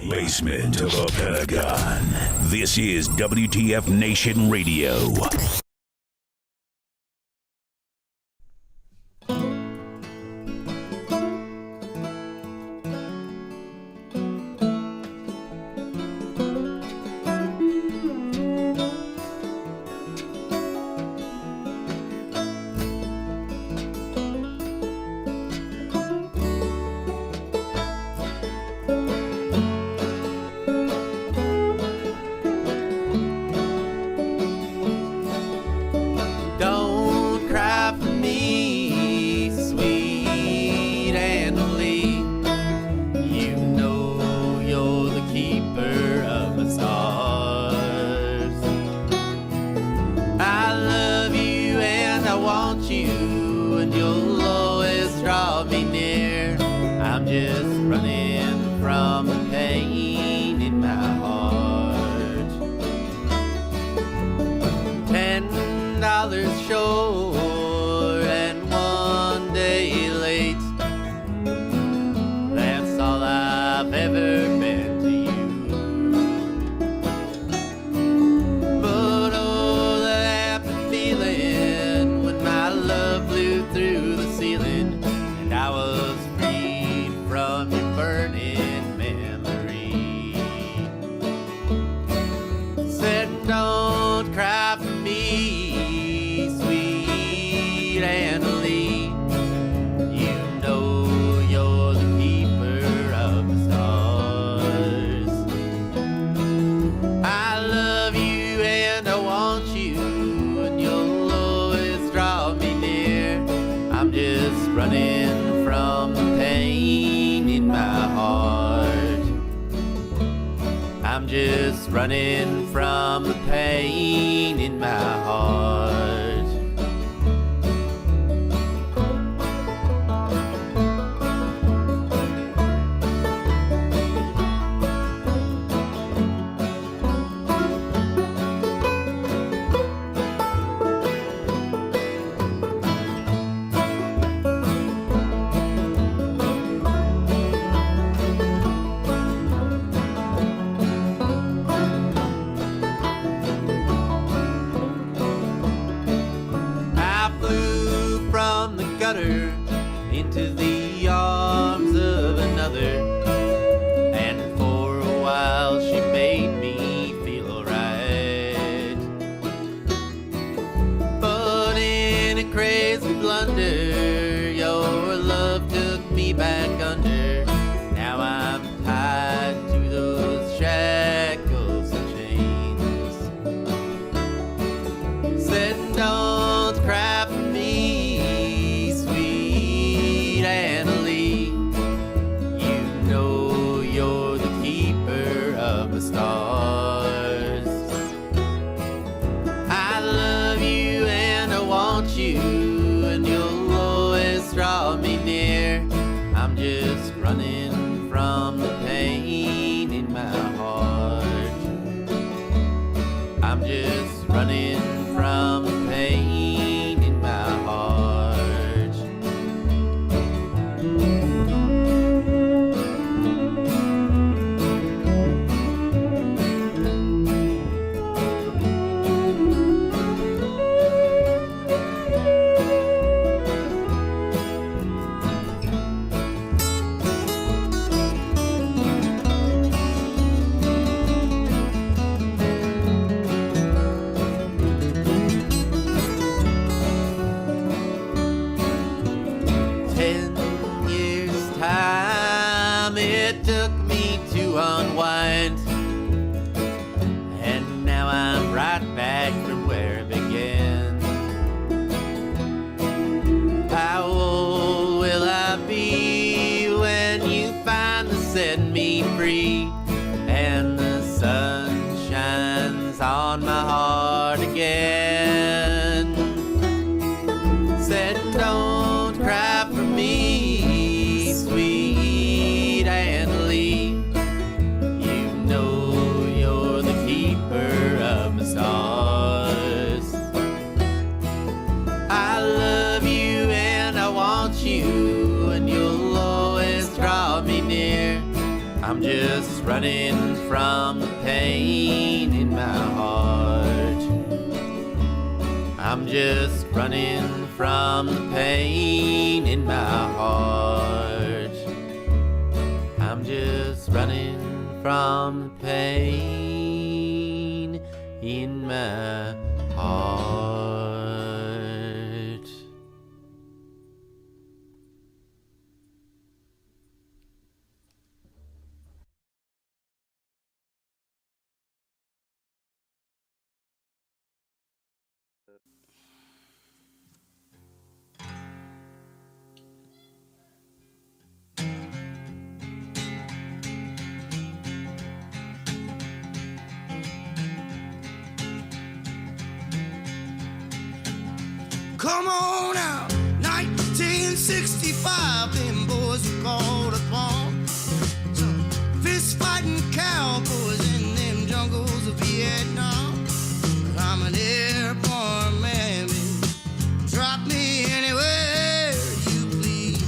the basement of a Pentagon. This is WTF Nation Radio. Running from the pain in my heart. Into the arms of another, and for a while she made me feel alright. But in a crazy blunder, your love took me back under. Now I'm tied to those shackles and chains. Said don't cry for me, stars. I love you and I want you, and you'll always draw me near. I'm just running from the pain in my heart. I'm just running from the pain in my heart. Unwind, and now I'm right back from where it began. How old will I be when you finally set me free, and the sun shines on my heart again? Said don't cry for me, sweet Anna Lee. Of my stars. I love you and I want you, and you'll always draw me near. I'm just running from the pain in my heart. I'm just running from the pain in my heart. I'm just running from the pain in my heart. Come on out, 1965, them boys were called upon. Some fist-fighting cowboys in them jungles of Vietnam. I'm an airborne man, baby. Drop me anywhere you please.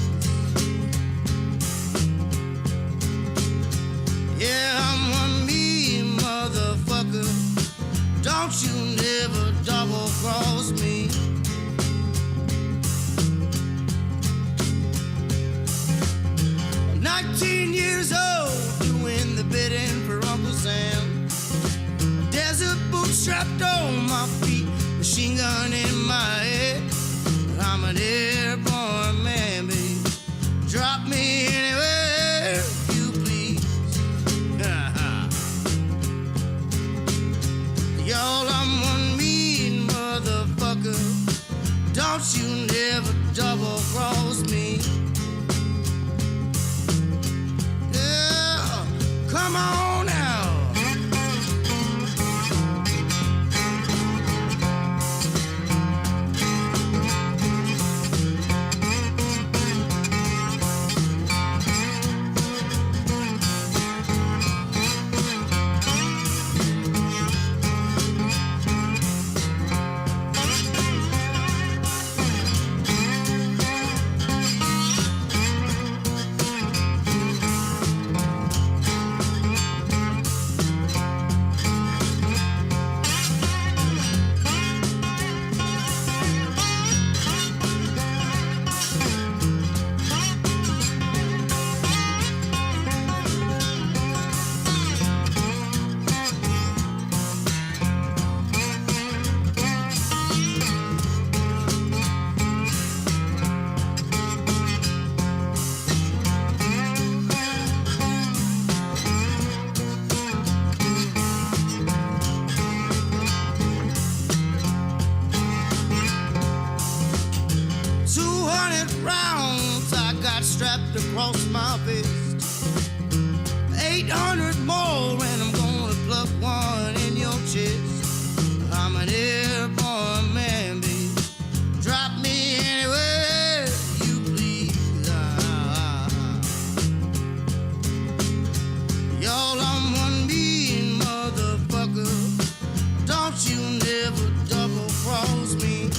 Yeah, I'm one mean motherfucker. Don't you never double-cross me. 19 years old, doing the bidding for Uncle Sam. Desert boots strapped on my feet, machine gun in my head. I'm an airborne man, baby. Drop me anywhere you please. Y'all, I'm one mean motherfucker. Don't you never double cross me. Come on now. Strapped across my fist. 800 more and I'm gonna pluck one in your chest. I'm an airborne man, baby. Drop me anywhere you please. Y'all, I'm one mean motherfucker. Don't you never double cross me.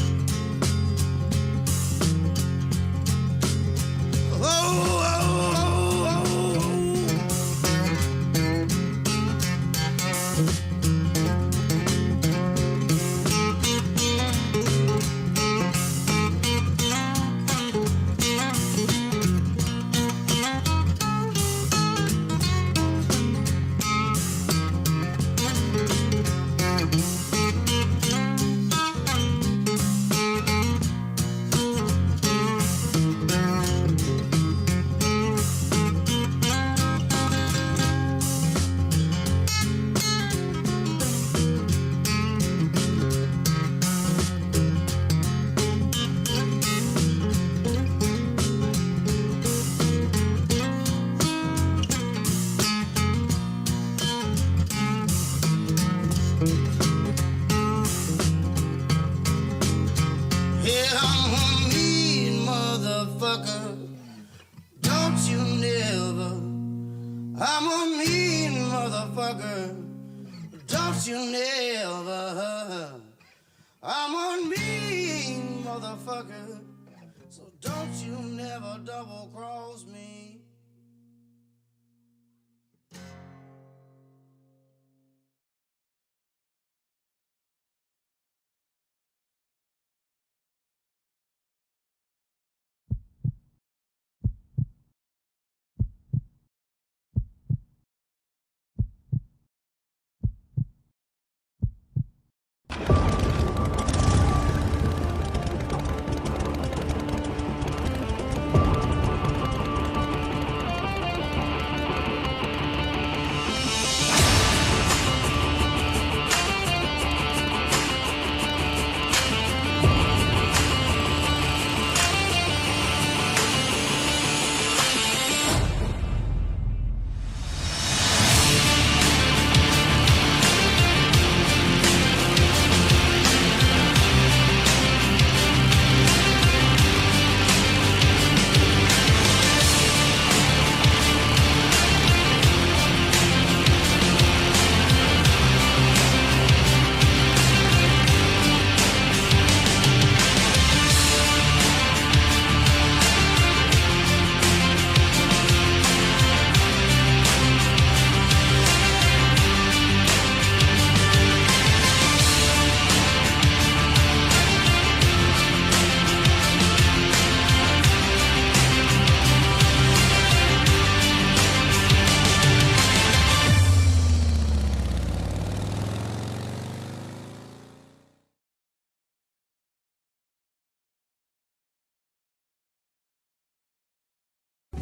Don't you never. I'm a mean motherfucker, so don't you never double cross me.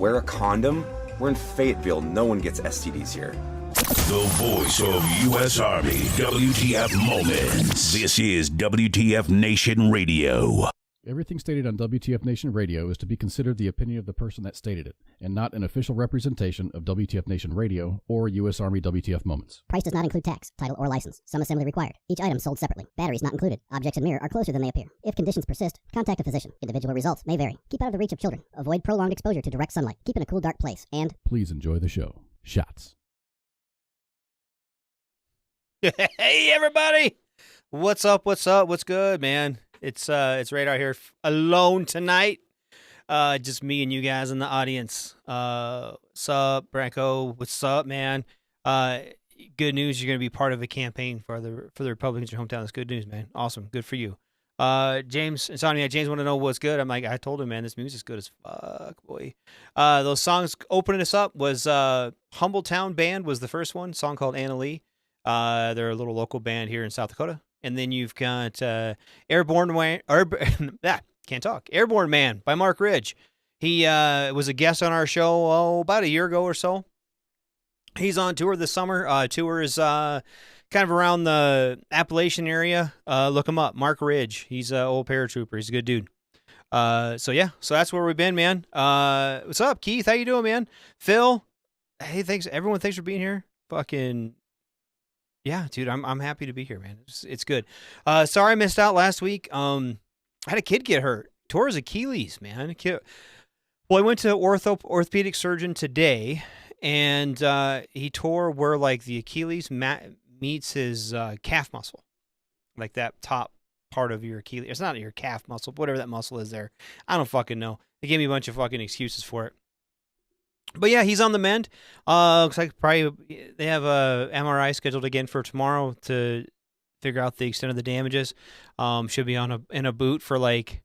wear a condom. We're in Fayetteville. No one gets STDs here. The voice of U.S. Army, WTF Moments. This is WTF Nation Radio. Everything stated on WTF Nation Radio is to be considered the opinion of the person that stated it, and not an official representation of WTF Nation Radio or U.S. Army WTF Moments. Price does not include tax, title, or license. Some assembly required. Each item sold separately. Batteries not included. Objects in mirror are closer than they appear. If conditions persist, contact a physician. Individual results may vary. Keep out of the reach of children. Avoid prolonged exposure to direct sunlight. Keep in a cool, dark place. And please enjoy the show. Shots. Hey, everybody. What's up? What's up? What's good, man? It's Radar here alone tonight. Just me and you guys in the audience. Sup, Branko? What's up, man? Good news. You're going to be part of a campaign for the Republicans in your hometown. That's good news, man. Awesome. Good for you. James, Insomnia, James want to know what's good. I'm like, I told him, man, this music's good as fuck, boy. Those songs opening us up was Humbletown Band was the first one. Song called Anna Lee. They're a little local band here in South Dakota. And then you've got Airborne Man by Mark Ridge. He was a guest on our show about a year ago or so. He's on tour this summer. Tour is kind of around the Appalachian area. Look him up, Mark Ridge. He's an old paratrooper. He's a good dude. So that's where we've been, man. What's up, Keith? How you doing, man? Phil, hey, thanks. Everyone, thanks for being here. Fucking. Yeah, dude, I'm happy to be here, man. It's good. Sorry I missed out last week. I had a kid get hurt. Tore his Achilles, man. Well, I went to orthopedic surgeon today, and he tore where like the Achilles meets his calf muscle, like that top part of your Achilles. It's not your calf muscle, whatever that muscle is there. I don't fucking know. They gave me a bunch of fucking excuses for it. But yeah, he's on the mend. Looks like probably they have a MRI scheduled again for tomorrow to figure out the extent of the damages. Should be in a boot for like.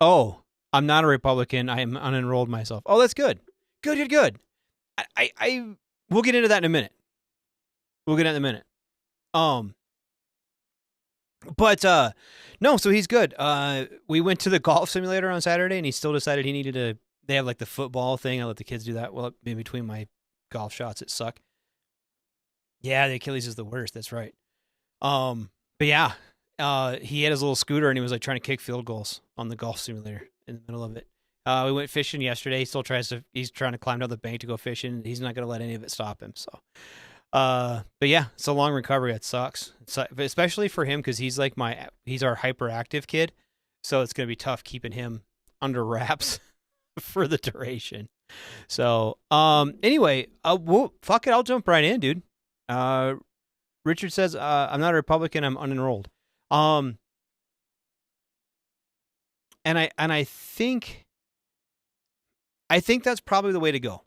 Oh, I'm not a Republican. I am unenrolled myself. Oh, that's good. Good. We'll get into that in a minute. But no, so he's good. We went to the golf simulator on Saturday, and he still decided he needed to. They have like the football thing. I let the kids do that. Well, in between my golf shots, it suck. Yeah, the Achilles is the worst. That's right. But yeah, he had his little scooter and he was like trying to kick field goals on the golf simulator in the middle of it. We went fishing yesterday. He's trying to climb down the bank to go fishing. He's not going to let any of it stop him. So, but yeah, it's a long recovery. It sucks. Especially for him, cause he's our hyperactive kid. So it's going to be tough keeping him under wraps for the duration. So, anyway, fuck it. I'll jump right in, dude. Richard says, I'm not a Republican. I'm unenrolled. And I think that's probably the way to go.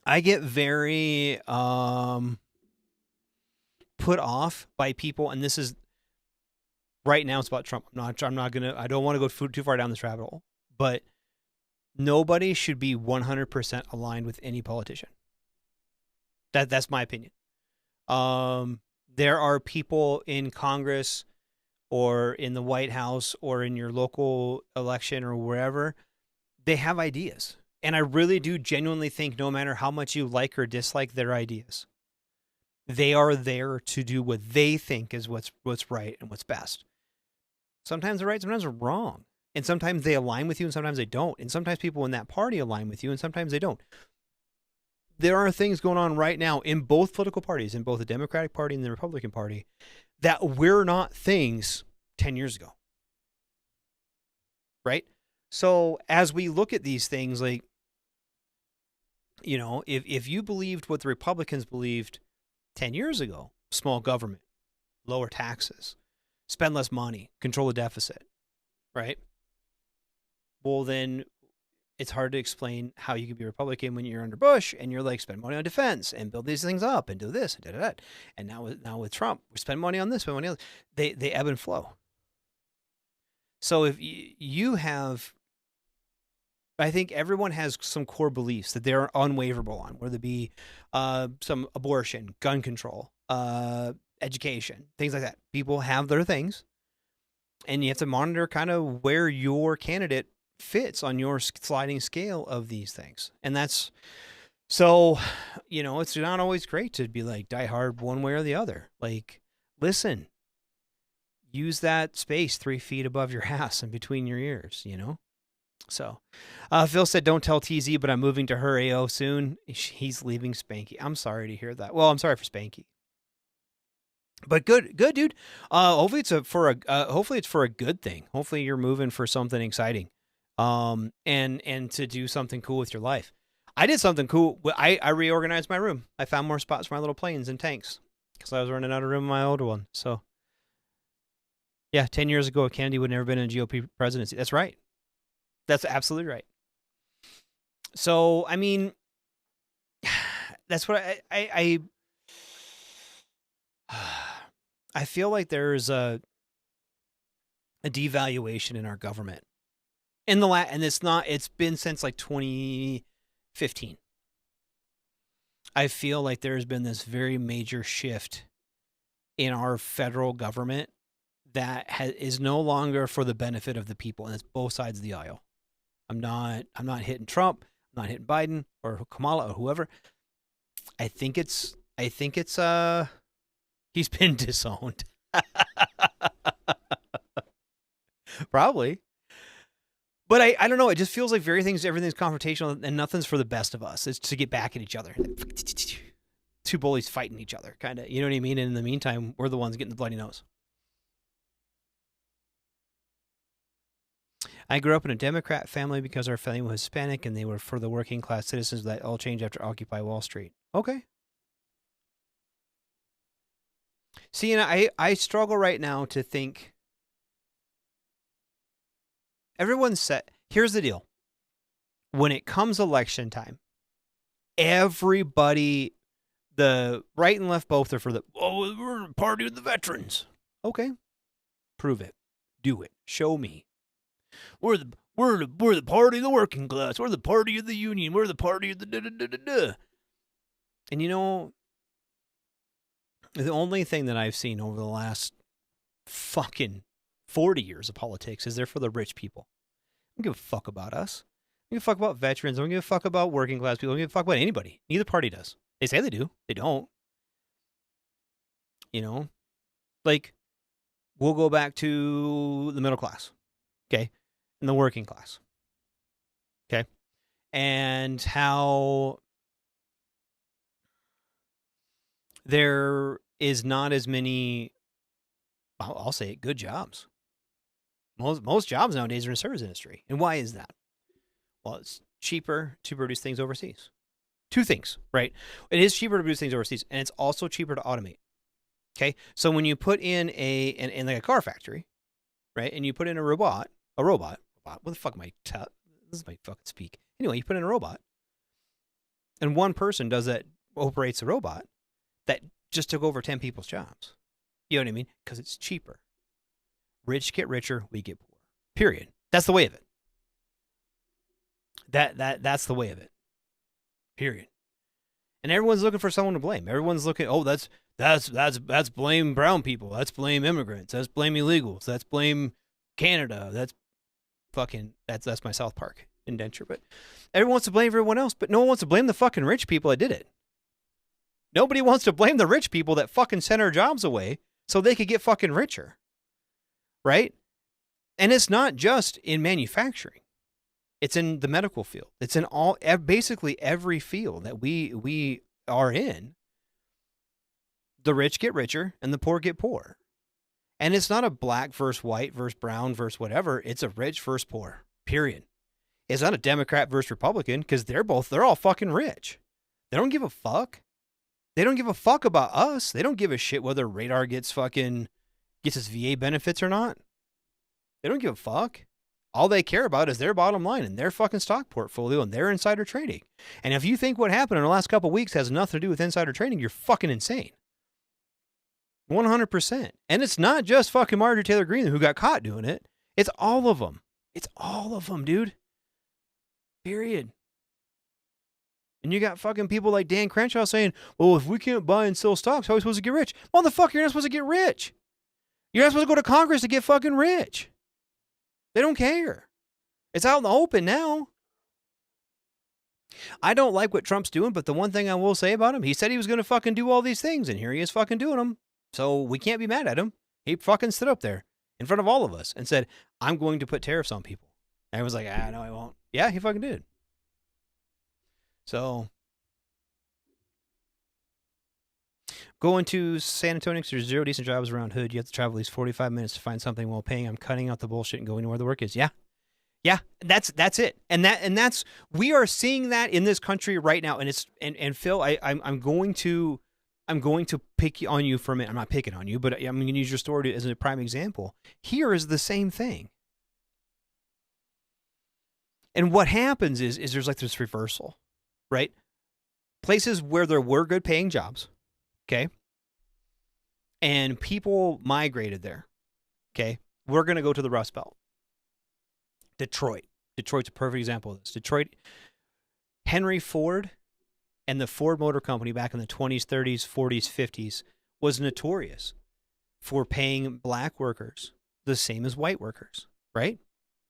I get very, put off by people. And this is right now it's about Trump. I don't want to go too far down this rabbit hole, but nobody should be 100% aligned with any politician. That's my opinion. There are people in Congress or in the White House or in your local election or wherever, they have ideas. And I really do genuinely think no matter how much you like or dislike their ideas, they are there to do what they think is what's right and what's best. Sometimes they're right, sometimes they're wrong. And sometimes they align with you and sometimes they don't. And sometimes people in that party align with you and sometimes they don't. There are things going on right now in both political parties, in both the Democratic Party and the Republican Party, that were not things 10 years ago. Right? So as we look at these things, like, you know, if you believed what the Republicans believed 10 years ago, small government, lower taxes, spend less money, control the deficit, right? Well, then it's hard to explain how you can be Republican when you're under Bush and you're like, spend money on defense and build these things up and do this and da. And now with Trump, we spend money on this, spend money on this. They ebb and flow. So if you have, I think everyone has some core beliefs that they're unwaverable on, whether it be some abortion, gun control, education, things like that. People have their things, and you have to monitor kind of where your candidate fits on your sliding scale of these things. And that's, so, you know, it's not always great to be like die hard one way or the other. Like, listen, use that space 3 feet above your ass and between your ears, you know? So, Phil said, don't tell TZ, but I'm moving to her AO soon. He's leaving Spanky. I'm sorry to hear that. Well, I'm sorry for Spanky. But good, dude. Hopefully it's for a good thing. Hopefully you're moving for something exciting, and to do something cool with your life. I did something cool. I reorganized my room. I found more spots for my little planes and tanks because I was running out of room in my older one. So, yeah, 10 years ago, Kennedy would never been in a GOP presidency. That's right. That's absolutely right. So, I mean, that's what I feel like there's a devaluation in our government and it's been since like 2015. I feel like there's been this very major shift in our federal government that is no longer for the benefit of the people, and it's both sides of the aisle. I'm not hitting Trump, I'm not hitting Biden or Kamala or whoever. I think it's he's been disowned. Probably. But I don't know. It just feels like everything's confrontational and nothing's for the best of us. It's to get back at each other. Two bullies fighting each other, kind of. You know what I mean? And in the meantime, we're the ones getting the bloody nose. I grew up in a Democrat family because our family was Hispanic and they were for the working class citizens. That all changed after Occupy Wall Street. Okay. See, and I struggle right now to think. Everyone's set. Here's the deal. When it comes election time, everybody, the right and left both are for we're the party of the veterans. Okay. Prove it. Do it. Show me. We're the party of the working class. We're the party of the union. We're the party of the da-da-da-da-da. And you know, the only thing that I've seen over the last fucking 40 years of politics is they're for the rich people. I don't give a fuck about us. I don't give a fuck about veterans. I don't give a fuck about working class people. I don't give a fuck about anybody. Neither party does. They say they do. They don't. You know? Like, we'll go back to the middle class. Okay? And the working class. Okay? And how there is not as many, I'll say it, good jobs. Most jobs nowadays are in the service industry. And why is that? Well, it's cheaper to produce things overseas. Two things, right? It is cheaper to produce things overseas, and it's also cheaper to automate. Okay? So when you put in in like a car factory, right, and you put in a robot, what the fuck am I this is my fucking speak. Anyway, you put in a robot, and one person operates the robot, that just took over 10 people's jobs. You know what I mean? Because it's cheaper. Rich get richer, we get poor. Period. That's the way of it. That's the way of it. Period. And everyone's looking for someone to blame. Everyone's looking, that's blame brown people. That's blame immigrants. That's blame illegals. That's blame Canada. That's my South Park indenture. But everyone wants to blame everyone else, but no one wants to blame the fucking rich people that did it. Nobody wants to blame the rich people that fucking sent our jobs away so they could get fucking richer. Right? And it's not just in manufacturing. It's in the medical field. It's in basically every field that we are in. The rich get richer and the poor get poor. And it's not a black versus white versus brown versus whatever. It's a rich versus poor. Period. It's not a Democrat versus Republican because they're all fucking rich. They don't give a fuck. They don't give a fuck about us. They don't give a shit whether Radar gets his VA benefits or not. They don't give a fuck. All they care about is their bottom line and their fucking stock portfolio and their insider trading. And if you think what happened in the last couple of weeks has nothing to do with insider trading, you're fucking insane. 100%. And it's not just fucking Marjorie Taylor Greene who got caught doing it. It's all of them. It's all of them, dude. Period. And you got fucking people like Dan Crenshaw saying, well, if we can't buy and sell stocks, how are we supposed to get rich? Motherfucker, you're not supposed to get rich. You're not supposed to go to Congress to get fucking rich. They don't care. It's out in the open now. I don't like what Trump's doing, but the one thing I will say about him, he said he was going to fucking do all these things, and here he is fucking doing them. So we can't be mad at him. He fucking stood up there in front of all of us and said, I'm going to put tariffs on people. And I was like, no, I won't. Yeah, he fucking did. So going to San Antonio, because there's 0 decent jobs around Hood. You have to travel at least 45 minutes to find something well paying. I'm cutting out the bullshit and going to where the work is. Yeah. Yeah, that's it. And that's we are seeing that in this country right now. And it's and Phil, I'm going to pick on you for a minute. I'm not picking on you, but I'm going to use your story as a prime example. Here is the same thing. And what happens is there's like this reversal, right? Places where there were good paying jobs, okay? And people migrated there, okay? We're going to go to the Rust Belt. Detroit. Detroit's a perfect example of this. Detroit, Henry Ford and the Ford Motor Company back in the 20s, 30s, 40s, 50s was notorious for paying black workers the same as white workers, right?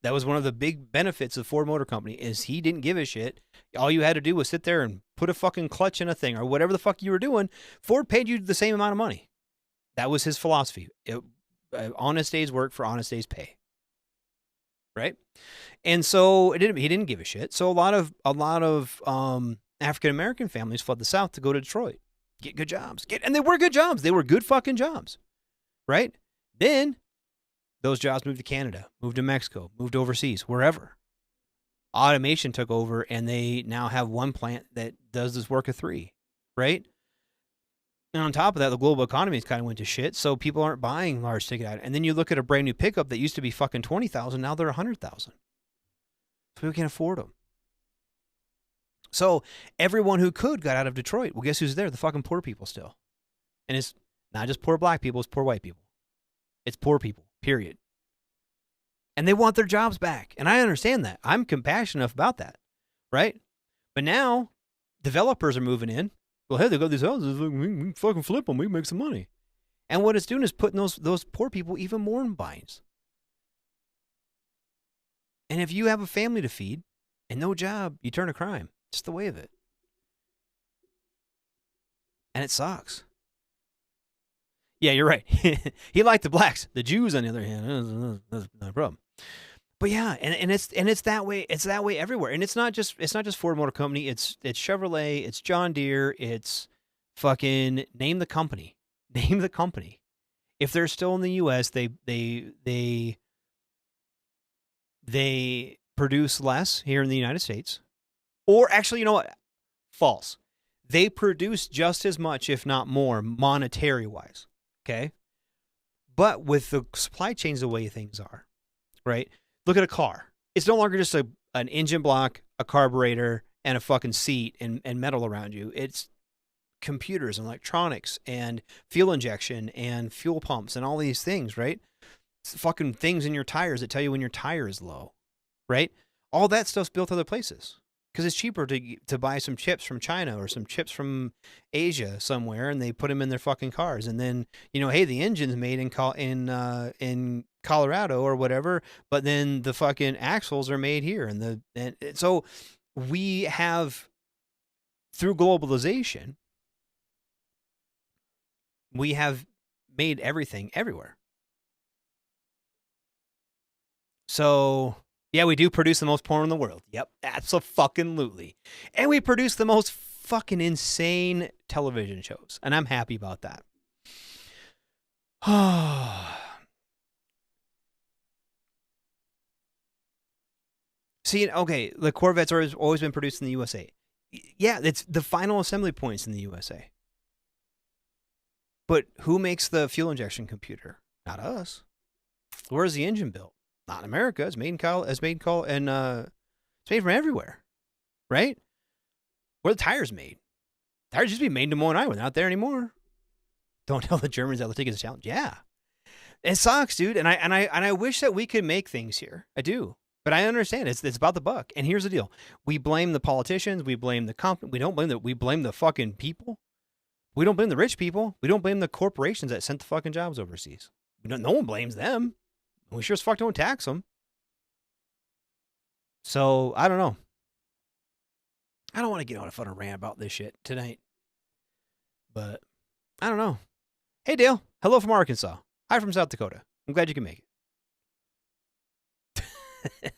That was one of the big benefits of Ford Motor Company is he didn't give a shit. All you had to do was sit there and put a fucking clutch in a thing or whatever the fuck you were doing. Ford paid you the same amount of money. That was his philosophy. Honest day's work for honest day's pay. Right? And so he didn't give a shit. So a lot of African American families fled the South to go to Detroit, get good jobs, and they were good jobs. They were good fucking jobs, right? Then those jobs moved to Canada, moved to Mexico, moved overseas, wherever. Automation took over, and they now have one plant that does this work of 3, right? And on top of that, the global economy kind of went to shit, so people aren't buying large ticket items. And then you look at a brand new pickup that used to be fucking $20,000, now they're $100,000. So people can't afford them. So everyone who could got out of Detroit. Well, guess who's there? The fucking poor people still. And it's not just poor black people, it's poor white people. It's poor people, period. And they want their jobs back. And I understand that. I'm compassionate enough about that, right? But now developers are moving in. Well, hey, they got these houses. We can fucking flip them. We can make some money. And what it's doing is putting those poor people even more in binds. And if you have a family to feed and no job, you turn to crime. It's the way of it. And it sucks. Yeah, you're right. He liked the blacks. The Jews, on the other hand, that's not a problem. But yeah, and it's that way. It's that way everywhere. And it's not just Ford Motor Company. It's Chevrolet. It's John Deere. It's fucking name the company. Name the company. If they're still in the U.S., they produce less here in the United States. Or actually, you know what? False. They produce just as much, if not more, monetary wise. Okay, but with the supply chains the way things are, right? Look at a car. It's no longer just an engine block, a carburetor, and a fucking seat and metal around you. It's computers and electronics and fuel injection and fuel pumps and all these things, right? It's fucking things in your tires that tell you when your tire is low, right? All that stuff's built other places because it's cheaper to buy some chips from China or some chips from Asia somewhere, and they put them in their fucking cars. And then, you know, hey, the engine's made in Colorado or whatever, but then the fucking axles are made here. And so we have, through globalization, we have made everything everywhere. So yeah, we do produce the most porn in the world. Yep, absolutely. And we produce the most fucking insane television shows. And I'm happy about that. See, okay, the Corvettes are always been produced in the USA. Yeah, it's the final assembly points in the USA. But who makes the fuel injection computer? Not us. Where's the engine built? Not in America. It's made it's made from everywhere, right? Where the tires made? Tires used to be made in Des Moines, Iowa. They're not there anymore. Don't tell the Germans that they'll take it as a challenge. Yeah, it sucks, dude. And I wish that we could make things here. I do, but I understand it's about the buck. And here's the deal: we blame the politicians, we blame the company. We don't blame we blame the fucking people. We don't blame the rich people. We don't blame the corporations that sent the fucking jobs overseas. No one blames them. We sure as fuck don't tax them. So, I don't know. I don't want to get on a fun rant about this shit tonight. But, I don't know. Hey, Dale. Hello from Arkansas. Hi from South Dakota. I'm glad you can make it.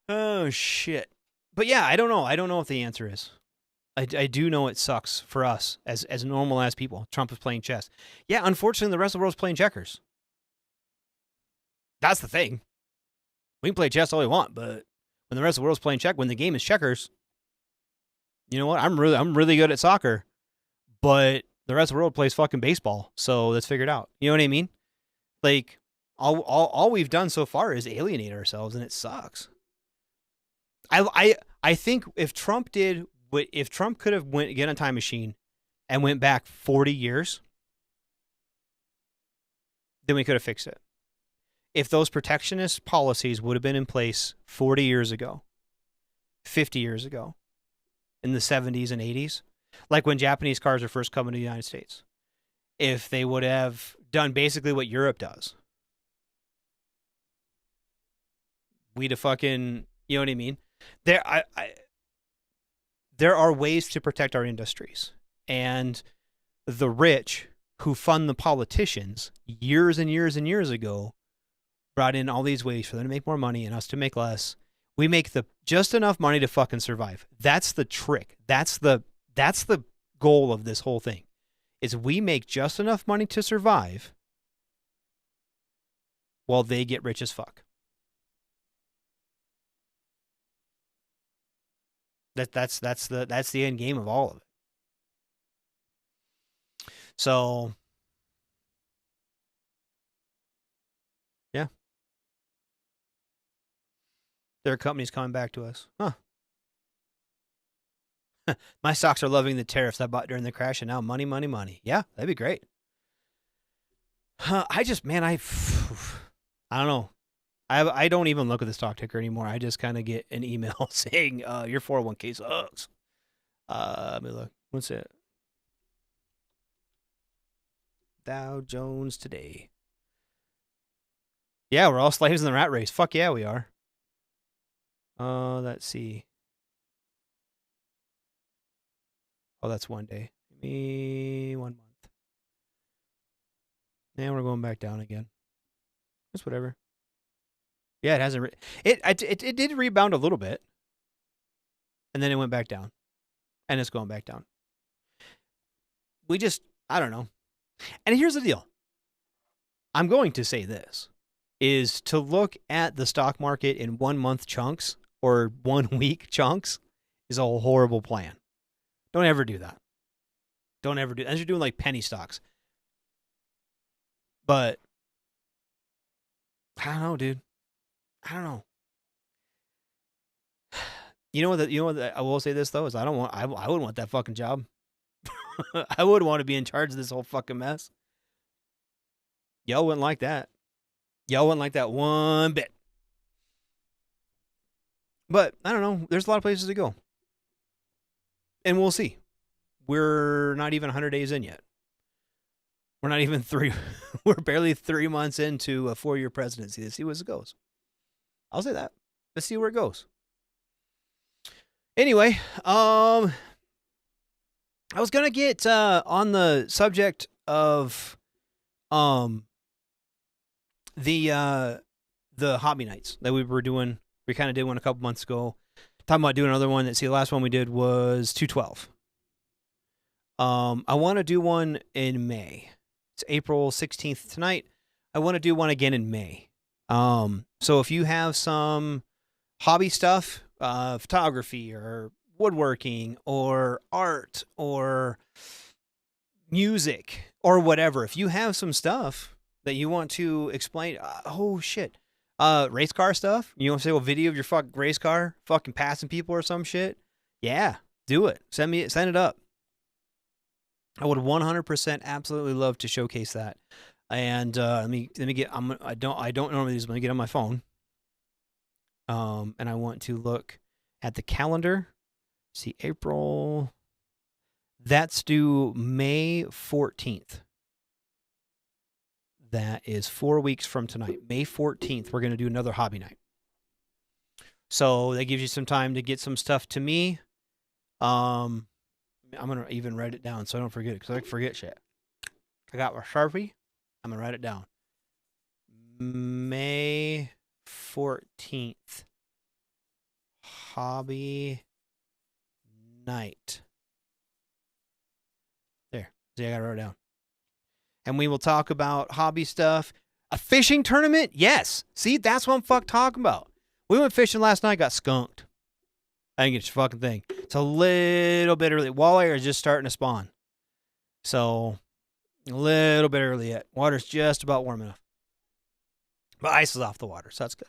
Oh, shit. But yeah, I don't know. I don't know what the answer is. I do know it sucks for us as normal-ass people. Trump is playing chess. Yeah, unfortunately, the rest of the world's playing checkers. That's the thing. We can play chess all we want, but when the rest of the world's playing when the game is checkers, you know what? I'm really good at soccer, but the rest of the world plays fucking baseball, so let's figure it out. You know what I mean? Like, all we've done so far is alienate ourselves, and it sucks. I think if Trump could have get on a time machine and went back 40 years, then we could have fixed it. If those protectionist policies would have been in place 40 years ago, 50 years ago, in the 70s and 80s, like when Japanese cars were first coming to the United States, if they would have done basically what Europe does, we'd have fucking, you know what I mean? There are ways to protect our industries, and the rich who fund the politicians years and years and years ago brought in all these ways for them to make more money and us to make less. We make just enough money to fucking survive. That's the trick. That's the goal of this whole thing, is we make just enough money to survive while they get rich as fuck. That's the end game of all of it. So, yeah. There are companies coming back to us. Huh. My stocks are loving the tariffs I bought during the crash, and now money, money, money. Yeah, that'd be great. I don't know. I don't even look at the stock ticker anymore. I just kind of get an email saying, your 401k sucks. Let me look. What's it? Dow Jones today. Yeah, we're all slaves in the rat race. Fuck yeah, we are. Let's see. Oh, that's one day. Give me 1 month. And we're going back down again. It's whatever. Yeah, it hasn't. It did rebound a little bit, and then it went back down, and it's going back down. I don't know. And here's the deal. I'm going to say this, is to look at the stock market in 1 month chunks or 1 week chunks is a horrible plan. Don't ever do that. Don't ever do that. Unless you're doing like penny stocks. But I don't know, dude. I don't know. You know what? I will say this though, is I wouldn't want that fucking job. I wouldn't want to be in charge of this whole fucking mess. Y'all wouldn't like that. Y'all wouldn't like that one bit. But I don't know. There's a lot of places to go, and we'll see. We're not even 100 days in yet. We're not even we're barely 3 months into a 4-year presidency. Let's see where it goes. I'll say that. Let's see where it goes. Anyway, I was gonna get on the subject of the hobby nights that we were doing. We kind of did one a couple months ago. Talking about doing another one. The last one we did was 212. I want to do one in May. It's April 16th tonight. I want to do one again in May. So if you have some hobby stuff, photography or woodworking or art or music or whatever, if you have some stuff that you want to explain, race car stuff, you want to say a video of your fucking race car fucking passing people or some shit, yeah, do it. Send it up. I would 100% absolutely love to showcase that. And let me get. I don't normally use. Let me get on my phone. And I want to look at the calendar. See, April. That's due May 14th. That is 4 weeks from tonight. May 14th, we're going to do another hobby night. So that gives you some time to get some stuff to me. I'm going to even write it down so I don't forget it, because I forget shit. I got my Sharpie. I'm going to write it down. May 14th. Hobby night. There. See, I got to write it down. And we will talk about hobby stuff. A fishing tournament? Yes. See, that's what I'm talking about. We went fishing last night, got skunked. I didn't get your fucking thing. It's a little bit early. Walleye are just starting to spawn. So, a little bit early yet. Water's just about warm enough. But ice is off the water, so that's good.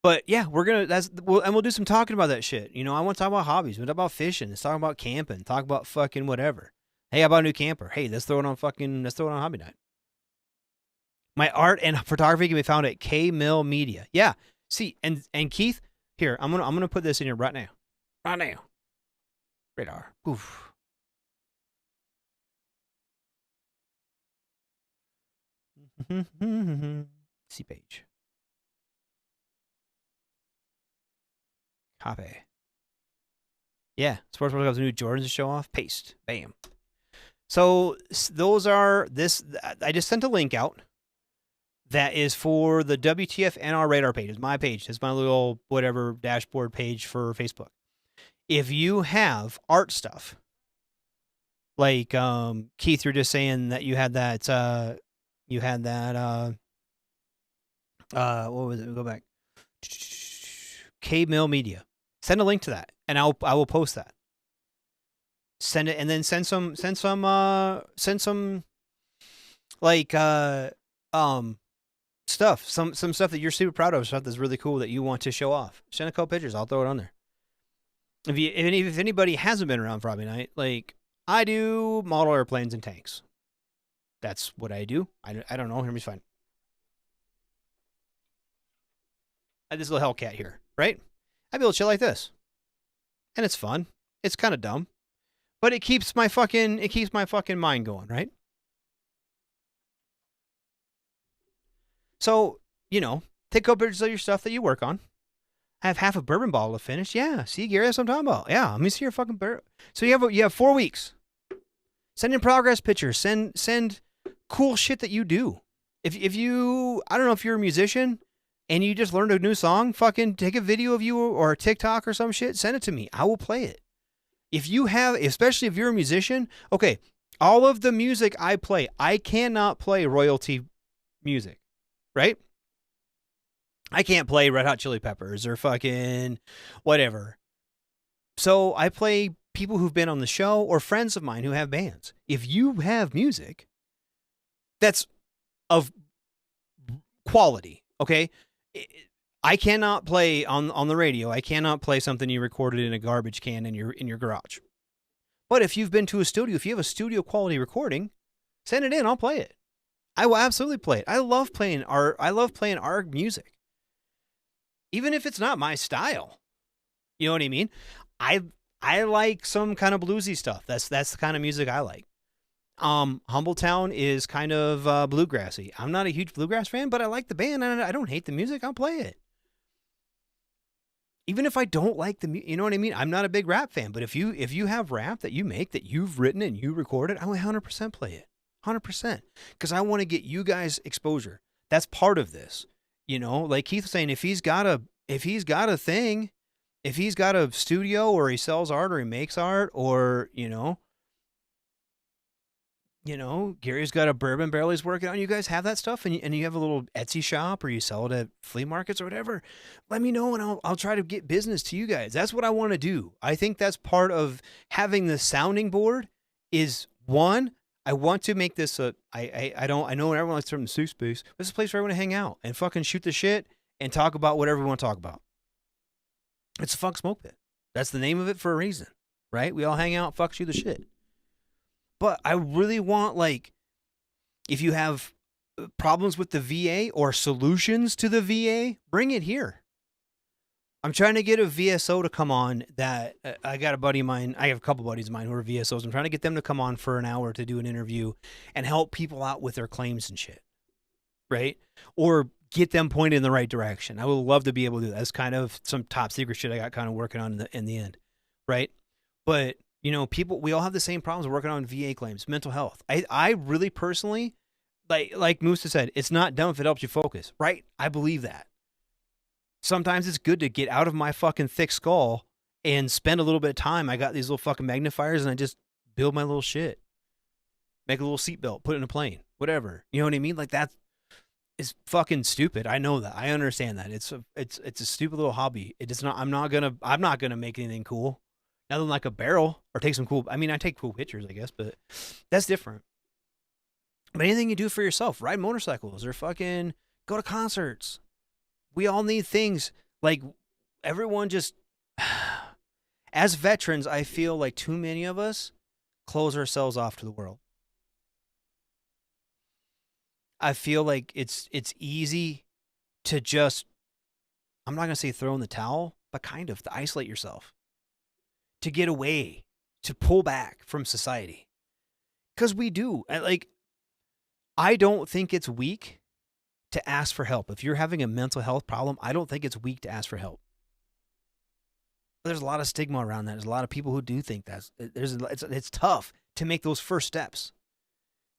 But yeah, we'll do some talking about that shit. You know, I want to talk about hobbies. We'll talk about fishing. Let's talk about camping. Talk about fucking whatever. Hey, I bought a new camper. Hey, let's throw it on hobby night. My art and photography can be found at K-Mill Media. Yeah. See, and Keith, here, I'm gonna put this in here right now. Right now. Radar. Oof. See page. Copy. Yeah, Sports World Cup's new Jordans to show off. Paste. Bam. So those are this. I just sent a link out. That is for the WTF NR Radar page. It's my page. It's my little whatever dashboard page for Facebook. If you have art stuff, like Keith, you're just saying that you had that. What was it? Go back. K-Mill Media. Send a link to that, and I will post that. Send it, and then send some like stuff, some stuff that you're super proud of, stuff that's really cool that you want to show off. Send a couple pictures. I'll throw it on there. If anybody hasn't been around for Hobby Night, like I do, model airplanes and tanks. That's what I do. I don't know. Hear me fine. I have this little Hellcat here, right? I build shit like this, and it's fun. It's kind of dumb, but it keeps my fucking mind going, right? So, you know, take up pictures of your stuff that you work on. I have half a bourbon bottle to finish. Yeah, see, Gary, that's what I'm talking about. Yeah, let me see your fucking bourbon. So you have 4 weeks. Send in progress pictures. Send cool shit that you do. If you, I don't know if you're a musician and you just learned a new song, fucking take a video of you or a TikTok or some shit, send it to me. I will play it. If you have, especially if you're a musician, okay, all of the music I play, I cannot play royalty music. Right? I can't play Red Hot Chili Peppers or fucking whatever. So I play people who've been on the show or friends of mine who have bands. If you have music that's of quality, okay? I cannot play on the radio. I cannot play something you recorded in a garbage can in your garage. But if you've been to a studio, if you have a studio quality recording, send it in. I'll play it. I will absolutely play it. I love playing art. I love playing our music. Even if it's not my style. You know what I mean? I like some kind of bluesy stuff. That's the kind of music I like. Humbletown is kind of bluegrassy. I'm not a huge bluegrass fan, but I like the band and I don't hate the music. I'll play it. Even if I don't like you know what I mean? I'm not a big rap fan, but if you have rap that you make, that you've written and you recorded, I will 100% play it. 100%. Because I want to get you guys exposure. That's part of this. You know, like Keith was saying, if he's got a thing, if he's got a studio or he sells art or he makes art or, you know, Gary's got a bourbon barrel he's working on. You guys have that stuff and you have a little Etsy shop or you sell it at flea markets or whatever. Let me know and I'll try to get business to you guys. That's what I want to do. I think that's part of having the sounding board is one, I want to make this I know everyone likes to turn the soup space, but it's a place for everyone to hang out and fucking shoot the shit and talk about whatever we want to talk about. It's a fuck smoke pit. That's the name of it for a reason, right? We all hang out, fuck, shoot the shit. But I really want, like, if you have problems with the VA or solutions to the VA, bring it here. I'm trying to get a VSO to come on that I got a buddy of mine. I have a couple buddies of mine who are VSOs. I'm trying to get them to come on for an hour to do an interview and help people out with their claims and shit. Right? Or get them pointed in the right direction. I would love to be able to do that. That's kind of some top secret shit I got kind of working on in the end, right? But, people, we all have the same problems working on VA claims, mental health. I really personally, like Musa said, it's not dumb if it helps you focus, right? I believe that. Sometimes it's good to get out of my fucking thick skull and spend a little bit of time. I got these little fucking magnifiers and I just build my little shit. Make a little seatbelt, put it in a plane, whatever. You know what I mean? Like that is fucking stupid. I know that. I understand that. It's a stupid little hobby. It is not. I'm not gonna make anything cool, other than like a barrel or take some cool. I mean, I take cool pictures, I guess, but that's different. But anything you do for yourself, ride motorcycles or fucking go to concerts. We all need things. Like everyone just, as veterans, I feel like too many of us close ourselves off to the world. I feel like it's easy to just, I'm not going to say throw in the towel, but kind of to isolate yourself, to get away, to pull back from society. Because we do. I don't think it's weak to ask for help. If you're having a mental health problem, I don't think it's weak to ask for help. There's a lot of stigma around that. There's a lot of people who do think it's tough to make those first steps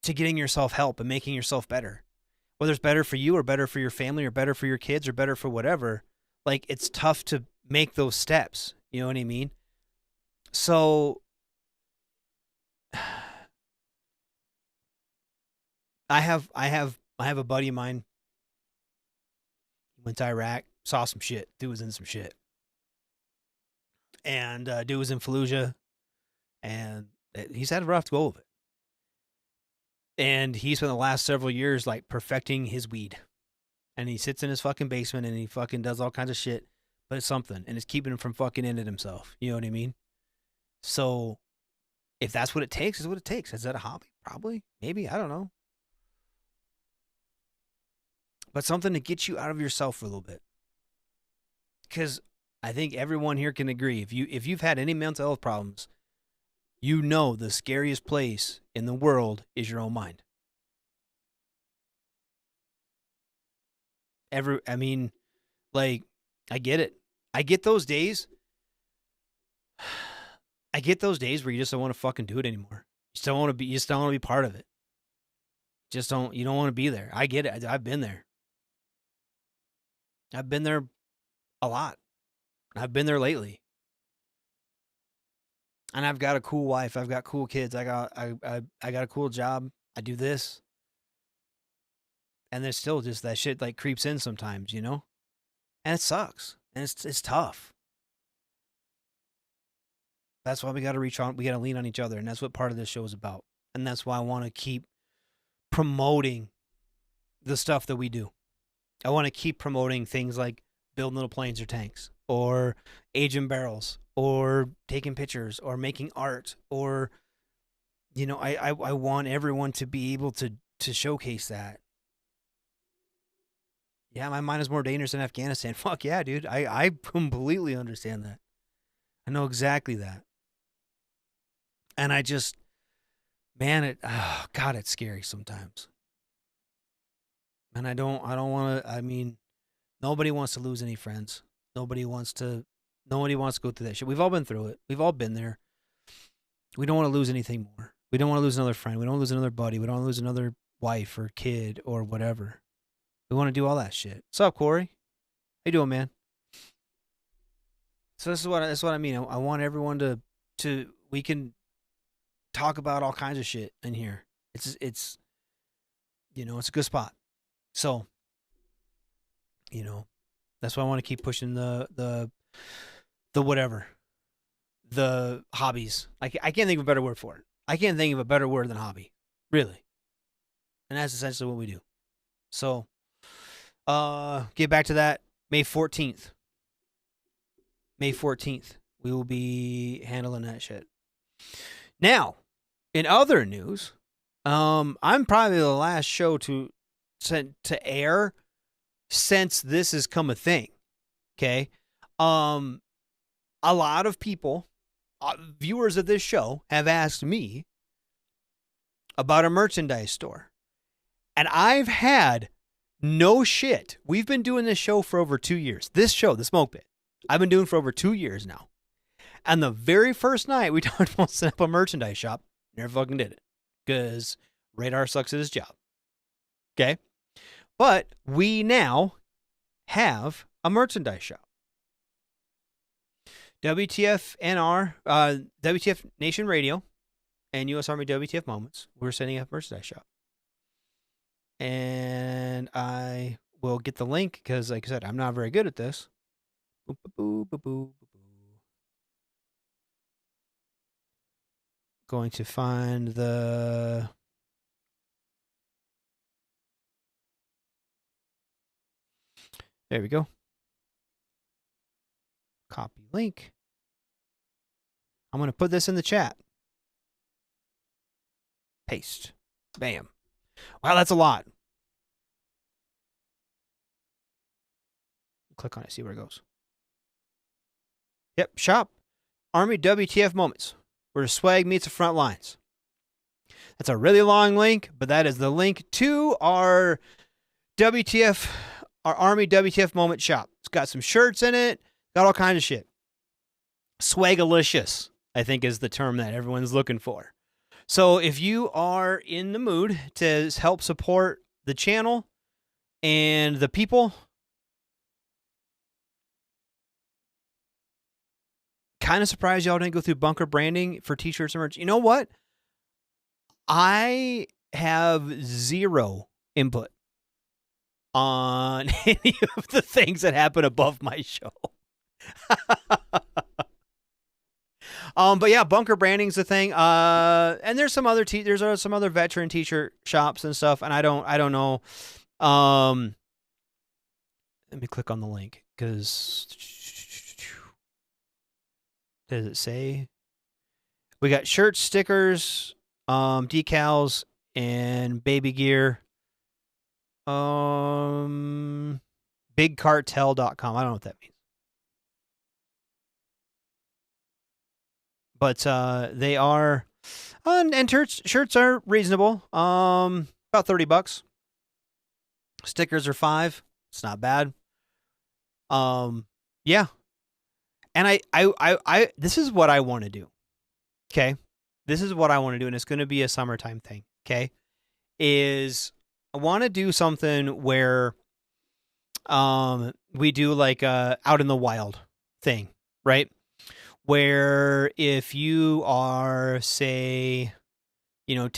to getting yourself help and making yourself better. Whether it's better for you or better for your family or better for your kids or better for whatever, like it's tough to make those steps. You know what I mean? So I have a buddy of mine. He went to Iraq, saw some shit. Dude was in some shit. And dude was in Fallujah. And he's had a rough go of it. And he spent the last several years like perfecting his weed. And he sits in his fucking basement and he fucking does all kinds of shit. But it's something. And it's keeping him from fucking ending himself. You know what I mean? So if that's what it takes, is what it takes. Is that a hobby? Probably. Maybe. I don't know. But something to get you out of yourself for a little bit. Because I think everyone here can agree. If you've had any mental health problems, you know the scariest place in the world is your own mind. I get it. I get those days. I get those days where you just don't want to fucking do it anymore. You just don't want to be part of it. You don't want to be there. I get it. I've been there. I've been there a lot. I've been there lately. And I've got a cool wife. I've got cool kids. I got a cool job. I do this. And there's still just that shit like creeps in sometimes, And it sucks. And it's tough. That's why we got to reach on. We got to lean on each other. And that's what part of this show is about. And that's why I want to keep promoting the stuff that we do. I want to keep promoting things like building little planes or tanks, or aging barrels, or taking pictures, or making art, or, I want everyone to be able to showcase that. Yeah, my mind is more dangerous in Afghanistan. Fuck yeah, dude. I completely understand that. I know exactly that. And I just, man, God, it's scary sometimes. And I don't want to, nobody wants to lose any friends. Nobody wants to go through that shit. We've all been through it. We've all been there. We don't want to lose anything more. We don't want to lose another friend. We don't want to lose another buddy. We don't want to lose another wife or kid or whatever. We want to do all that shit. What's up, Corey? How you doing, man? So that's what I mean. I want everyone to we can talk about all kinds of shit in here. It's it's a good spot. So, that's why I want to keep pushing the whatever, the hobbies. I can't think of a better word for it. I can't think of a better word than hobby, really. And that's essentially what we do. So, get back to that. May 14th. May 14th. We will be handling that shit. Now, in other news, I'm probably the last show to air since this has come a thing. Okay. A lot of people, viewers of this show, have asked me about a merchandise store. And I've had No shit. We've been doing this show for over 2 years. This show, The Smoke Pit, I've been doing for over 2 years now. And the very first night we talked about setting up a merchandise shop, never fucking did it. Because Radar sucks at his job. Okay? But we now have a merchandise shop. WTF WTF Nation Radio, and U.S. Army WTF Moments, we're setting up a merchandise shop. And I will get the link because, like I said, I'm not very good at this. Boop, boop, boop, boop, boop, boop. Going to find the... There we go. Copy link. I'm going to put this in the chat. Paste. Bam. Wow, that's a lot. Click on it, see where it goes. Yep, shop. Army WTF Moments, where the swag meets the front lines. That's a really long link, but that is the link to our WTF, our Army WTF Moment shop. It's got some shirts in it, got all kinds of shit. Swagalicious, I think, is the term that everyone's looking for. So if you are in the mood to help support the channel and the people, kind of surprised y'all didn't go through bunker branding for t-shirts and merch. You know what? I have zero input on any of the things that happen above my show. But yeah, bunker branding's the thing. And there's some other there's some other veteran t-shirt shops and stuff, and I don't know. Let me click on the link because does it say? We got shirts, stickers, decals, and baby gear. Bigcartel.com. I don't know what that means. But they are, and shirts are reasonable. About $30. Stickers are $5. It's not bad. Yeah. And I this is what I want to do. Okay. This is what I want to do, and it's going to be a summertime thing. Okay. Is I want to do something where we do like a out in the wild thing, right? Where if you are, say, you know,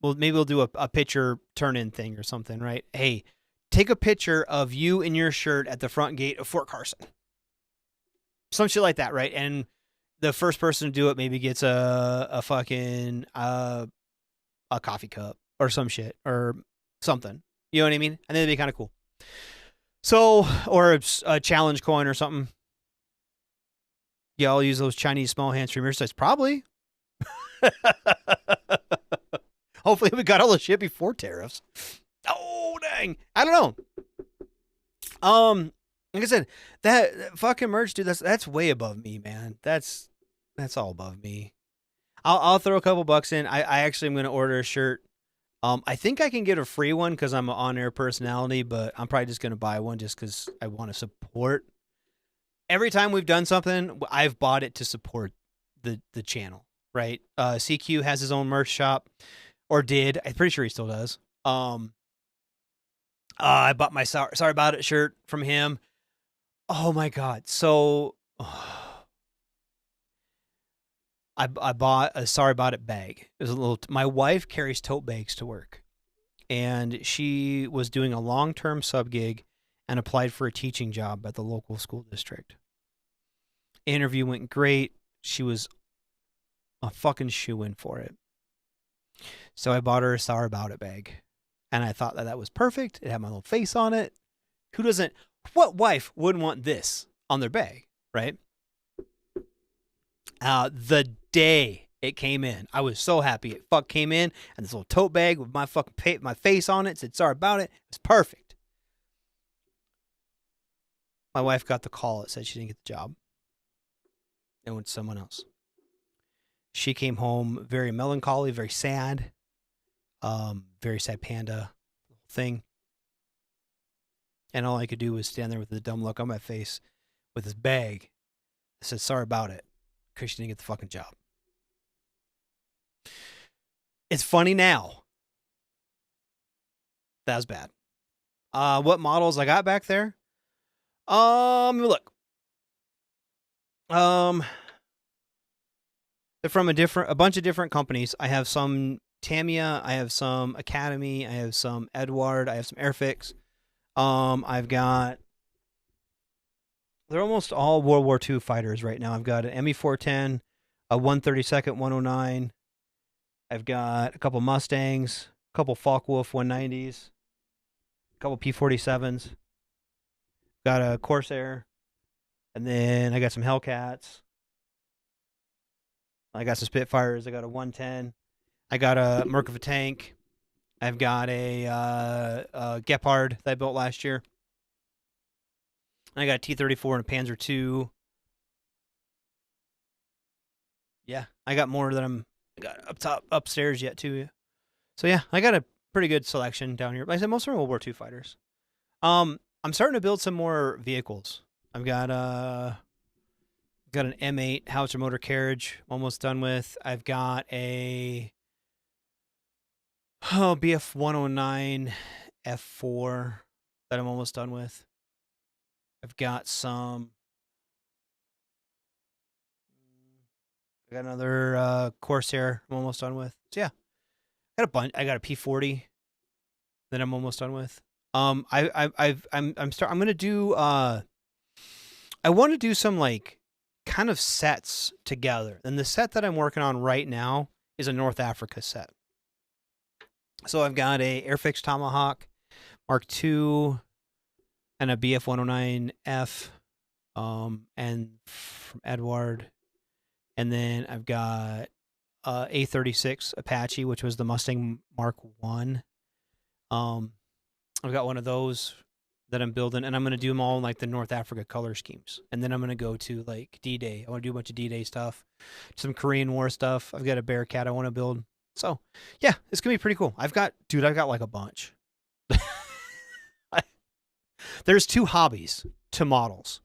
maybe we'll do a picture turn-in thing or something, right? Hey, take a picture of you in your shirt at the front gate of Fort Carson. Some shit like that, right? And the first person to do it maybe gets a fucking a coffee cup or some shit or something. You know what I mean? And then it'd be kind of cool. So, or a challenge coin or something. Yeah, I'll use those Chinese small hand streamer sites. Probably. Hopefully we got all the shit before tariffs. Oh, dang. I don't know. Like I said, that fucking merch, dude, that's way above me, man. That's all above me. I'll throw a couple bucks in. I actually am going to order a shirt. I think I can get a free one because I'm an on-air personality, but I'm probably just going to buy one just because I want to support. Every time we've done something, I've bought it to support the channel, right? CQ has his own merch shop, or did. I'm pretty sure he still does. I bought my Sorry About It shirt from him. Oh, my God. So I bought a Sorry About It bag. It was a little. My wife carries tote bags to work, and she was doing a long-term sub gig and applied for a teaching job at the local school district. Interview went great. She was a fucking shoo-in for it. So I bought her a Sorry About It bag. And I thought that was perfect. It had my little face on it. What wife wouldn't want this on their bag, right? The day it came in, I was so happy. It came in, and this little tote bag with my my face on it said Sorry About It. It was perfect. My wife got the call. It said she didn't get the job. It went to someone else. She came home very melancholy, very sad. Very sad panda thing. And all I could do was stand there with the dumb look on my face with his bag. I said, sorry about it. Christian didn't get the fucking job. It's funny now. That was bad. What models I got back there? Look. They're from a bunch of different companies. I have some Tamiya, I have some Academy, I have some Edward, I have some Airfix. I've got. They're almost all World War II fighters right now. I've got an ME-410, a 132nd 109. I've got a couple Mustangs, a couple Focke-Wulf 190s, a couple P-47s. Got a Corsair, and then I got some Hellcats. I got some Spitfires. I got a 110. I got a Merkava tank. I've got a Gepard that I built last year. I got a T-34 and a Panzer II. Yeah, I got more that I got upstairs yet too. So yeah, I got a pretty good selection down here. Like I said, most are World War II fighters. I'm starting to build some more vehicles. I've got an M8 howitzer motor carriage almost done with. I've got a BF 109 F4 that I'm almost done with. I've got some. I got another Corsair I'm almost done with. So yeah, I got a bunch. I got a P40 that I'm almost done with. I'm gonna do. I want to do some like kind of sets together, and the set that I'm working on right now is a North Africa set. So I've got a Airfix Tomahawk Mark II and a BF 109F, and from Edward, and then I've got A36 Apache, which was the Mustang Mark I. I've got one of those that I'm building, and I'm going to do them all in like the North Africa color schemes. And then I'm going to go to like D-Day. I want to do a bunch of D-Day stuff, some Korean War stuff. I've got a Bearcat I want to build. So yeah, it's going to be pretty cool. I've got like a bunch. There's two hobbies to models.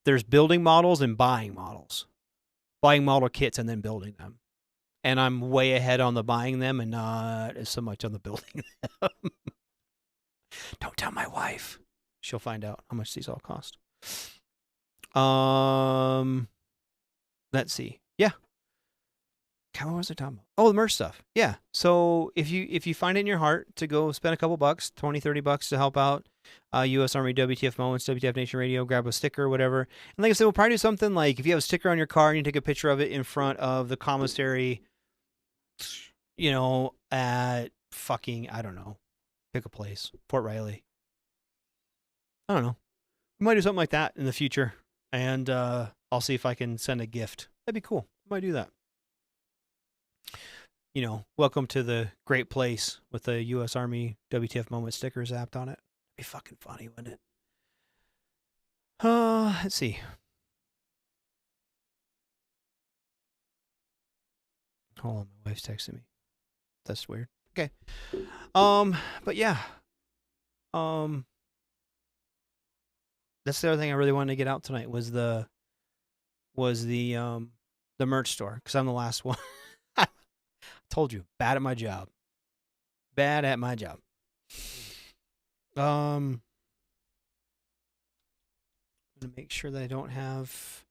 There's building models and buying models. Buying model kits and then building them. And I'm way ahead on the buying them and not as so much on the building them. Don't tell my wife. She'll find out how much these all cost. Let's see. Yeah. What was I talking about? Oh, the merch stuff. Yeah. So if you find it in your heart to go spend a couple bucks, $20-$30 to help out U.S. Army WTF Moments, WTF Nation Radio, grab a sticker or whatever. And like I said, we'll probably do something like if you have a sticker on your car and you take a picture of it in front of the commissary, at fucking, I don't know, pick a place, Fort Riley. I don't know. We might do something like that in the future. And I'll see if I can send a gift. That'd be cool. I might do that. Welcome to the great place with the U.S. Army WTF Moment stickers zapped on it. It'd be fucking funny, wouldn't it? Let's see. Hold on, my wife's texting me. That's weird. Okay. But yeah. That's the other thing I really wanted to get out tonight was the merch store, because I'm the last one. Told you, bad at my job. Bad at my job. I'm gonna make sure that I don't have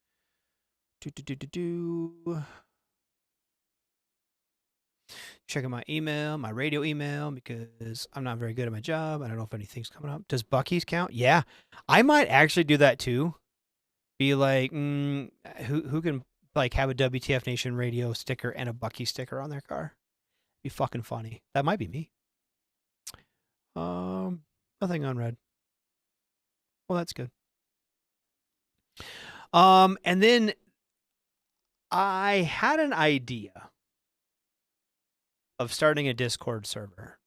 checking my email, my radio email, because I'm not very good at my job. I don't know if anything's coming up. Does Buc-ee's count? Yeah, I might actually do that too. Be like, who can like have a WTF Nation Radio sticker and a Buc-ee sticker on their car? Be fucking funny. That might be me. Nothing unread. Well, that's good. And then I had an idea of starting a Discord server.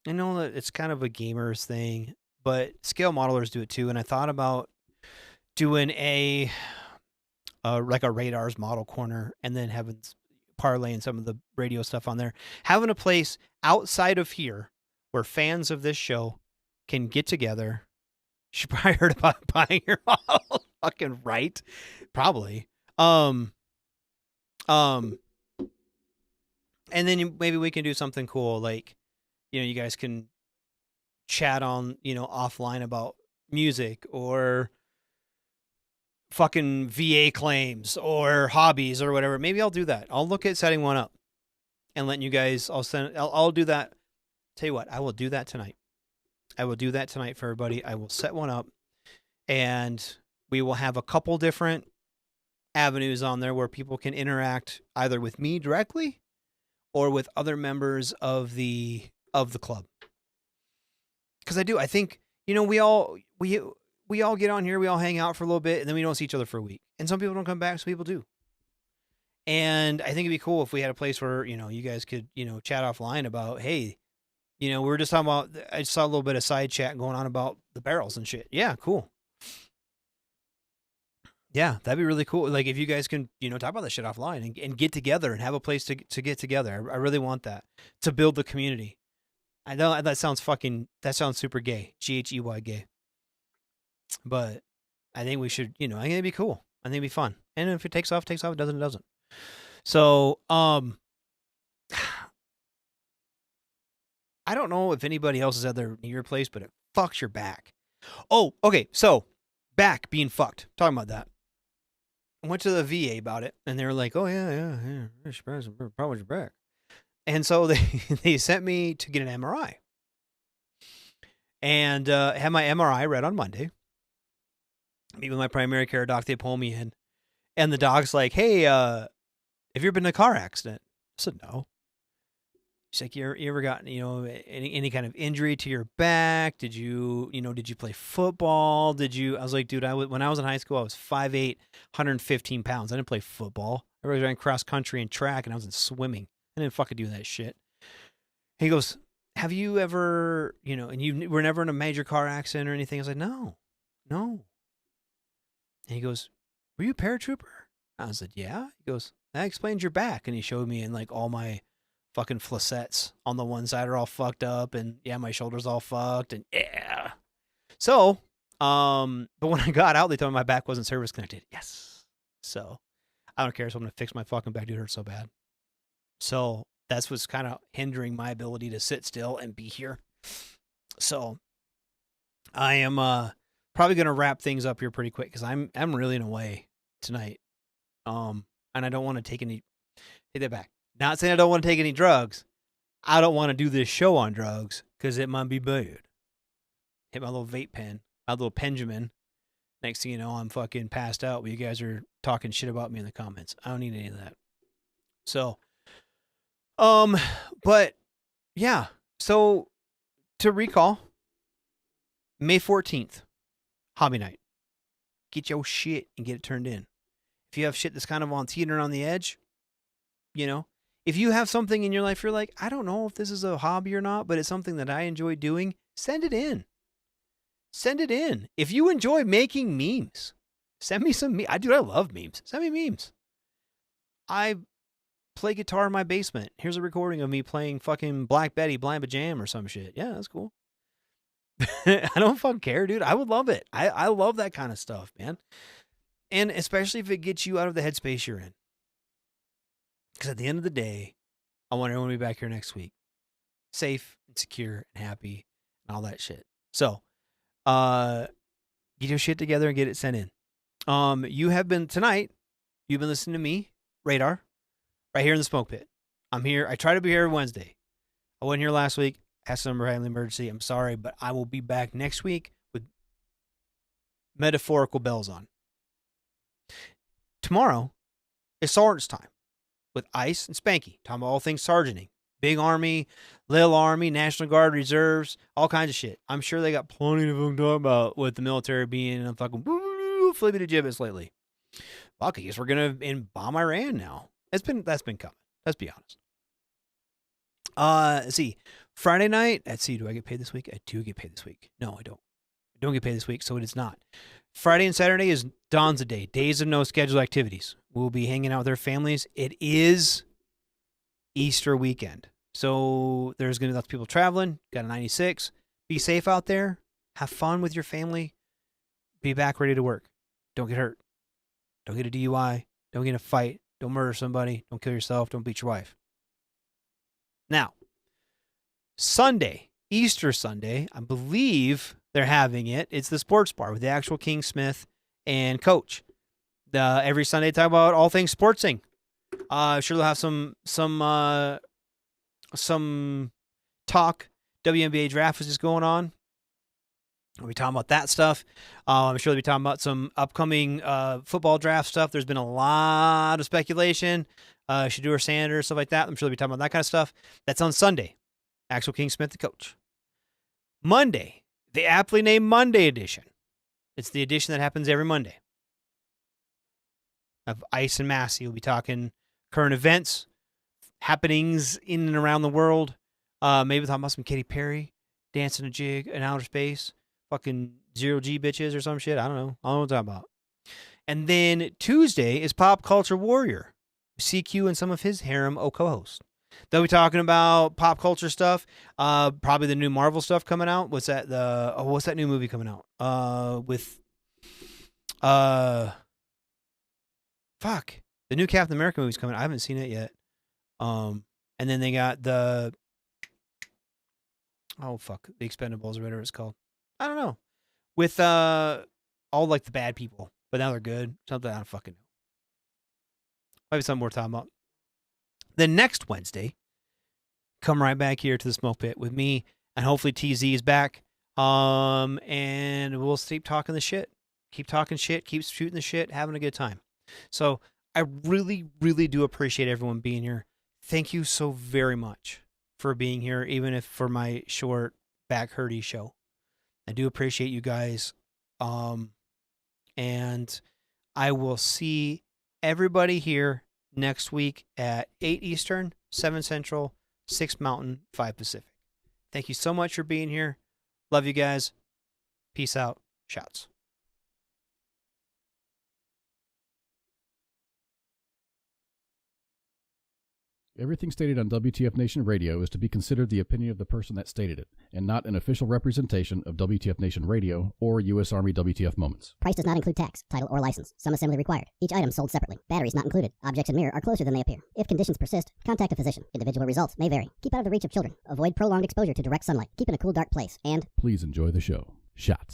I know that it's kind of a gamers thing, but scale modelers do it too. And I thought about doing like a Radar's model corner and then having parlaying some of the radio stuff on there. Having a place outside of here where fans of this show can get together. You should probably heard about buying your house. Fucking right. Probably. And then maybe we can do something cool. Like, you guys can chat on, offline about music or fucking VA claims or hobbies or whatever. Maybe I'll do that. I'll look at setting one up and letting you guys, I'll do that. Tell you what, I will do that tonight. I will do that tonight for everybody. I will set one up and we will have a couple different avenues on there where people can interact either with me directly or with other members of the club. Cause I think, we all get on here, we all hang out for a little bit and then we don't see each other for a week. And some people don't come back, some people do. And I think it'd be cool if we had a place where, you guys could, chat offline about, hey, we were just talking about, I saw a little bit of side chat going on about the barrels and shit. Yeah, cool. Yeah, that'd be really cool. Like if you guys can, talk about that shit offline and get together and have a place to get together. I really want that to build the community. I know that sounds super gay. GHEY gay. But I think we should, I think it'd be cool. I think it'd be fun. And if it takes off, it doesn't, it doesn't. So, I don't know if anybody else has had their knee replaced, but it fucks your back. Oh, okay. So back being fucked. Talking about that. I went to the VA about it and they were like, oh yeah. Problem with your back. And so they sent me to get an MRI and, had my MRI read on Monday. Meet with my primary care doc. They pull me in and the doc's like, hey, have you ever been in a car accident? I said, no. She's like, you ever gotten, any kind of injury to your back? Did you play football? I was like, dude, when I was in high school, I was 5'8", 115 pounds. I didn't play football. I was running cross country and track and I was in swimming. I didn't fucking do that shit. He goes, have you ever, and you were never in a major car accident or anything? I was like, no. And he goes, were you a paratrooper? I said, yeah. He goes, that explains your back. And he showed me in like all my fucking flacets on the one side are all fucked up and yeah, my shoulder's all fucked and yeah. So, but when I got out, they told me my back wasn't service connected. Yes. So I don't care. So I'm going to fix my fucking back. Dude, it hurts so bad. So that's what's kind of hindering my ability to sit still and be here. So I am, probably going to wrap things up here pretty quick because I'm really in a way tonight. And I don't want to take that back. Not saying I don't want to take any drugs. I don't want to do this show on drugs because it might be bad. Hit my little vape pen, my little Benjamin. Next thing you know, I'm fucking passed out, but you guys are talking shit about me in the comments. I don't need any of that. So, but yeah. So to recall, May 14th, hobby night. Get your shit and get it turned in. If you have shit that's kind of on teetering on the edge, if you have something in your life, you're like, I don't know if this is a hobby or not, but it's something that I enjoy doing, send it in. Send it in. If you enjoy making memes, send me some memes. I love memes. Send me memes. I play guitar in my basement. Here's a recording of me playing fucking Black Betty, Blind Jam or some shit. Yeah, that's cool. I don't fucking care, dude. I would love it. I love that kind of stuff, man. And especially if it gets you out of the headspace you're in. Because at the end of the day, I want everyone to be back here next week. Safe and secure and happy and all that shit. So, get your shit together and get it sent in. You've been listening to me, Radar, right here in the smoke pit. I'm here. I try to be here Wednesday. I wasn't here last week. Had some family emergency. I'm sorry, but I will be back next week with metaphorical bells on. Tomorrow is Sergeant's time with Ice and Spanky. Talking about all things sergeanting. Big Army, Little Army, National Guard, Reserves, all kinds of shit. I'm sure they got plenty to fucking talk about with the military being a fucking flippy to gibbets lately. Fuck, I guess we're going to bomb Iran now. That's been coming. Let's be honest. Let's see. Friday night, let's see, do I get paid this week? I do get paid this week. No, I don't. I don't get paid this week, so it is not. Friday and Saturday is Dawn's Day, days of no scheduled activities. We'll be hanging out with their families. It is Easter weekend. So there's going to be lots of people traveling. Got a 96. Be safe out there. Have fun with your family. Be back ready to work. Don't get hurt. Don't get a DUI. Don't get in a fight. Don't murder somebody. Don't kill yourself. Don't beat your wife. Now, Sunday, Easter Sunday, I believe they're having it. It's the sports bar with the actual King Smith and Coach. Every Sunday, talk about all things sportsing. Sure, they'll have some talk. WNBA draft was just going on. We'll be talking about that stuff. I'm sure they'll be talking about some upcoming football draft stuff. There's been a lot of speculation. Shedeur Sanders, stuff like that. I'm sure they'll be talking about that kind of stuff. That's on Sunday. Axel King Smith, the coach. Monday, the aptly named Monday edition. It's the edition that happens every Monday. Of Ice and Massey. We'll be talking current events, happenings in and around the world. Maybe talking about some Katy Perry dancing a jig in outer space. Fucking 0G bitches or some shit. I don't know. I don't know what I'm talking about. And then Tuesday is Pop Culture Warrior. CQ and some of his harem co-hosts. They'll be talking about pop culture stuff. Probably the new Marvel stuff coming out. What's that? What's that new movie coming out? The new Captain America movie's coming out. I haven't seen it yet. And then they got the Expendables or whatever it's called. I don't know. With all like the bad people, but now they're good. Something I don't fucking know. Maybe something we're talking about. Then next Wednesday, come right back here to the Smoke Pit with me, and hopefully TZ is back. And we'll keep talking the shit. Keep talking shit, keep shooting the shit, having a good time. So I really, really do appreciate everyone being here. Thank you so very much for being here, even if for my short back hurty show. I do appreciate you guys. And I will see everybody here next week at 8 Eastern, 7 Central, 6 Mountain, 5 Pacific. Thank you so much for being here. Love you guys. Peace out. Shouts. Everything stated on WTF Nation Radio is to be considered the opinion of the person that stated it, and not an official representation of WTF Nation Radio or U.S. Army WTF Moments. Price does not include tax, title, or license. Some assembly required. Each item sold separately. Batteries not included. Objects in mirror are closer than they appear. If conditions persist, contact a physician. Individual results may vary. Keep out of the reach of children. Avoid prolonged exposure to direct sunlight. Keep in a cool, dark place. And please enjoy the show. Shots.